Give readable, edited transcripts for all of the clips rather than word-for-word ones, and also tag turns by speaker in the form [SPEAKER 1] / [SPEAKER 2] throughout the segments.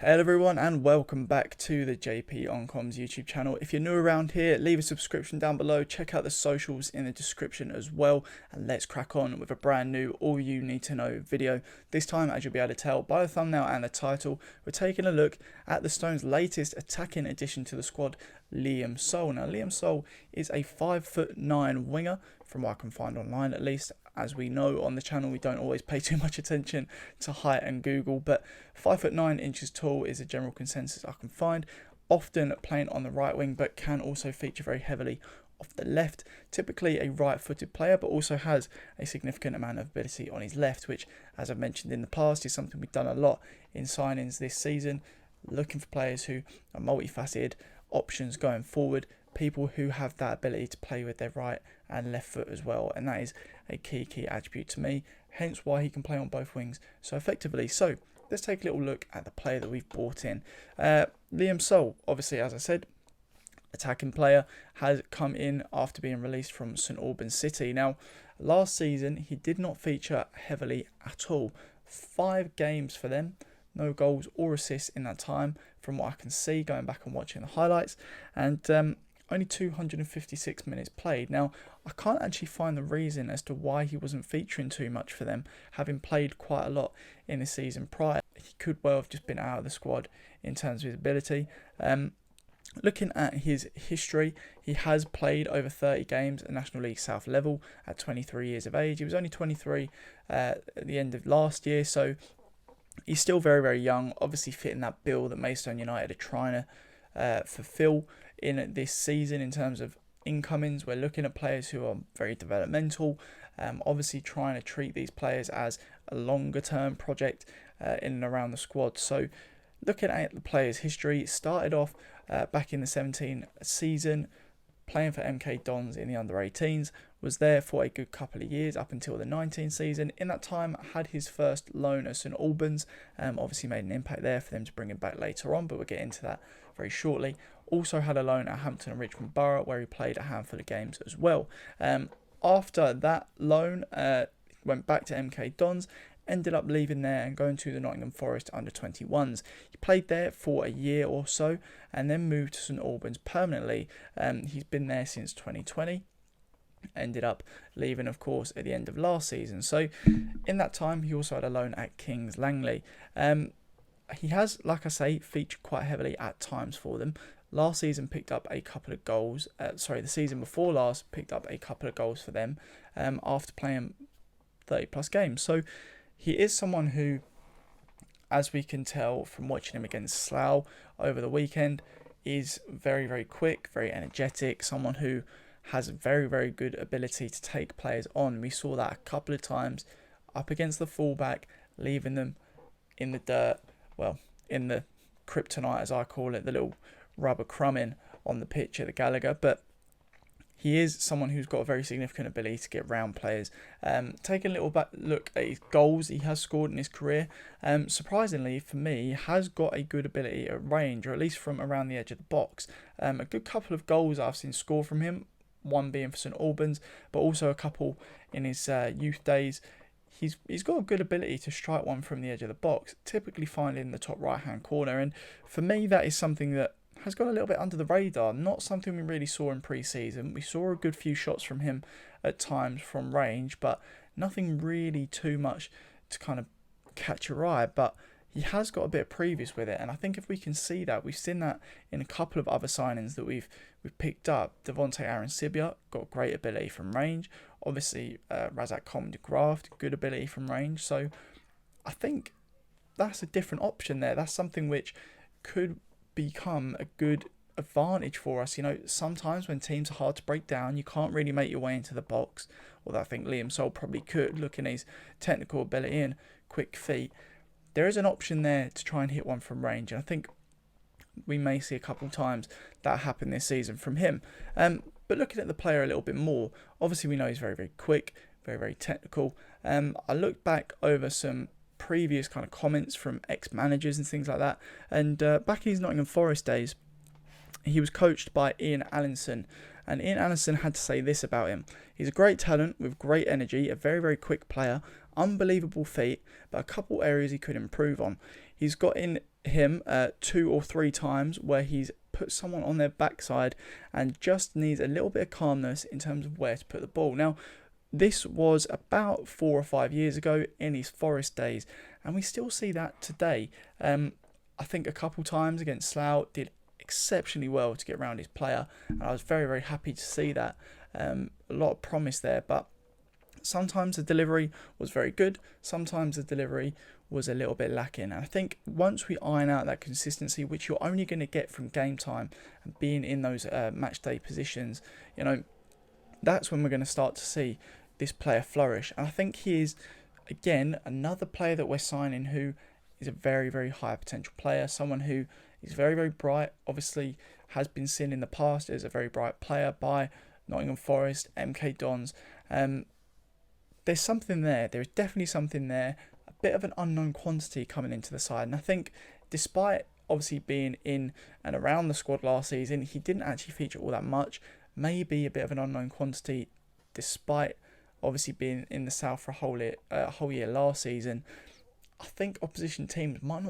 [SPEAKER 1] Hello everyone and welcome back to the JP on Comms YouTube channel. If you're new around here, leave a subscription down below, check out the socials in the description as well, and let's crack on with a brand new all you need to know video. This time, as you'll be able to tell by the thumbnail and the title, we're taking a look at the Stones' latest attacking addition to the squad, Liam Soul. Now Liam Soul is a 5'9" winger, from what I can find online at least. As we know on the channel, we don't always pay too much attention to height and Google, but 5'9" tall is a general consensus I can find. Often playing on the right wing, but can also feature very heavily off the left. Typically a right-footed player, but also has a significant amount of ability on his left, which, as I've mentioned in the past, is something we've done a lot in signings this season, looking for players who are multifaceted options going forward, people who have that ability to play with their right and left foot as well, and that is a key attribute to me, hence why he can play on both wings so effectively. So let's take a little look at the player that we've brought in. Liam Soul, obviously, as I said, attacking player, has come in after being released from St Albans City. Now, last season he did not feature heavily at all. 5 games for them, no goals or assists in that time, from what I can see going back and watching the highlights, and only 256 minutes played. Now, I can't actually find the reason as to why he wasn't featuring too much for them, having played quite a lot in the season prior. He could well have just been out of the squad in terms of his ability. Looking at his history, he has played over 30 games at National League South level at 23 years of age. He was only 23 at the end of last year, so he's still very young, obviously fitting that bill that Maidstone United are trying to fulfill in this season in terms of incomings. We're looking at players who are very developmental, obviously trying to treat these players as a longer term project in and around the squad. So looking at the player's history, started off back in the 17 season, playing for MK Dons in the under-18s, was there for a good couple of years up until the 19 season. In that time, had his first loan at St Albans, obviously made an impact there for them to bring him back later on, but we'll get into that very shortly. Also had a loan at Hampton and Richmond Borough, where he played a handful of games as well. After that loan, went back to MK Dons, ended up leaving there and going to the Nottingham Forest under-21s. He played there for a year or so and then moved to St Albans permanently. He's been there since 2020. Ended up leaving, of course, at the end of last season. So in that time, he also had a loan at Kings Langley. He has, like I say, featured quite heavily at times for them. Last season picked up a couple of goals. The season before last picked up a couple of goals for them after playing 30 plus games. So he is someone who, as we can tell from watching him against Slough over the weekend, is very quick, very energetic, someone who has very good ability to take players on. We saw that a couple of times up against the fullback, leaving them in the dirt, well, in the kryptonite as I call it, the little rubber crumbing on the pitch at the Gallagher. But he is someone who's got a very significant ability to get round players. Taking a little back look at his goals he has scored in his career, surprisingly for me, he has got a good ability at range, or at least from around the edge of the box. A good couple of goals I've seen scored from him, one being for St Albans, but also a couple in his youth days. He's got a good ability to strike one from the edge of the box, typically finding the top right hand corner, and for me that is something that has gone a little bit under the radar. Not something we really saw in pre-season. We saw a good few shots from him at times from range, but nothing really too much to kind of catch your eye. But he has got a bit of previous with it, and I think if we can see that, we've seen that in a couple of other signings that we've picked up. Devontae Aaron-Sibia got great ability from range. Obviously, Razak Coleman de Graft, good ability from range. So I think that's a different option there. That's something which could become a good advantage for us. You know, sometimes when teams are hard to break down, you can't really make your way into the box, although I think Liam Soul probably could, looking at his technical ability and quick feet. There is an option there to try and hit one from range, and I think we may see a couple of times that happen this season from him. But looking at the player a little bit more, obviously we know he's very quick, very technical. I looked back over some previous kind of comments from ex-managers and things like that, and back in his Nottingham Forest days, he was coached by Ian Allinson, and Ian Allinson had to say this about him: he's a great talent with great energy, a very quick player, unbelievable feet, but a couple areas he could improve on. He's got in him 2 or 3 times where he's put someone on their backside and just needs a little bit of calmness in terms of where to put the ball. Now, this was about 4 or 5 years ago in his Forest days, and we still see that today. I think a couple times against Slough did exceptionally well to get around his player, and I was very, very happy to see that. A lot of promise there, but sometimes the delivery was very good, sometimes the delivery was a little bit lacking. And I think once we iron out that consistency, which you're only going to get from game time and being in those match day positions, you know, that's when we're going to start to see this player flourish. And I think he is, again, another player that we're signing who is a very, very high potential player, someone who is very, very bright, obviously has been seen in the past as a very bright player by Nottingham Forest, MK Dons. There's something there. There is definitely something there. A bit of an unknown quantity coming into the side. And I think despite obviously being in and around the squad last season, he didn't actually feature all that much. Maybe a bit of an unknown quantity despite obviously being in the South for a whole year last season. I think opposition teams might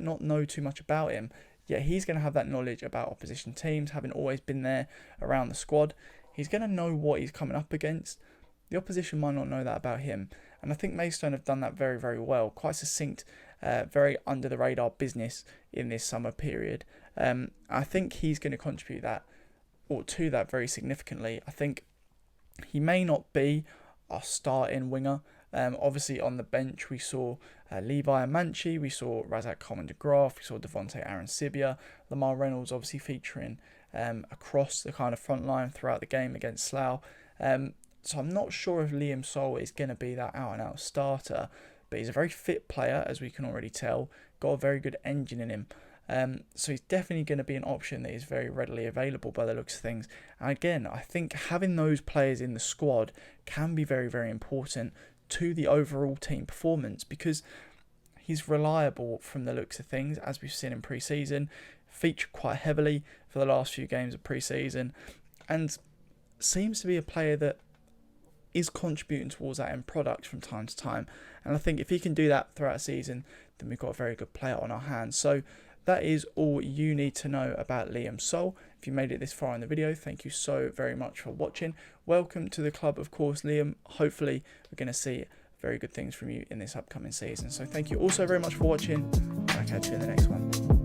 [SPEAKER 1] not know too much about him. Yet he's going to have that knowledge about opposition teams, having always been there around the squad. He's going to know what he's coming up against. The opposition might not know that about him. And I think Maidstone have done that very, very well. Quite succinct, very under the radar business in this summer period. I think he's going to contribute to that very significantly. I think he may not be our starting winger. Obviously on the bench we saw Levi Amanchi, we saw Razak Coleman de Graaf, we saw Devontae Aaron-Sibia, Lamar Reynolds obviously featuring across the kind of front line throughout the game against Slough. So I'm not sure if Liam Sol is going to be that out-and-out starter, but he's a very fit player, as we can already tell, got a very good engine in him. So he's definitely going to be an option that is very readily available by the looks of things. And again, I think having those players in the squad can be very, very important to the overall team performance, because he's reliable from the looks of things, as we've seen in pre-season, featured quite heavily for the last few games of pre-season, and seems to be a player that is contributing towards that end product from time to time. And I think if he can do that throughout the season, then we've got a very good player on our hands. So that is all you need to know about Liam Sol. If you made it this far in the video, thank you so very much for watching. Welcome to the club, of course, Liam. Hopefully we're going to see very good things from you in this upcoming season. So thank you also very much for watching. I'll catch you in the next one.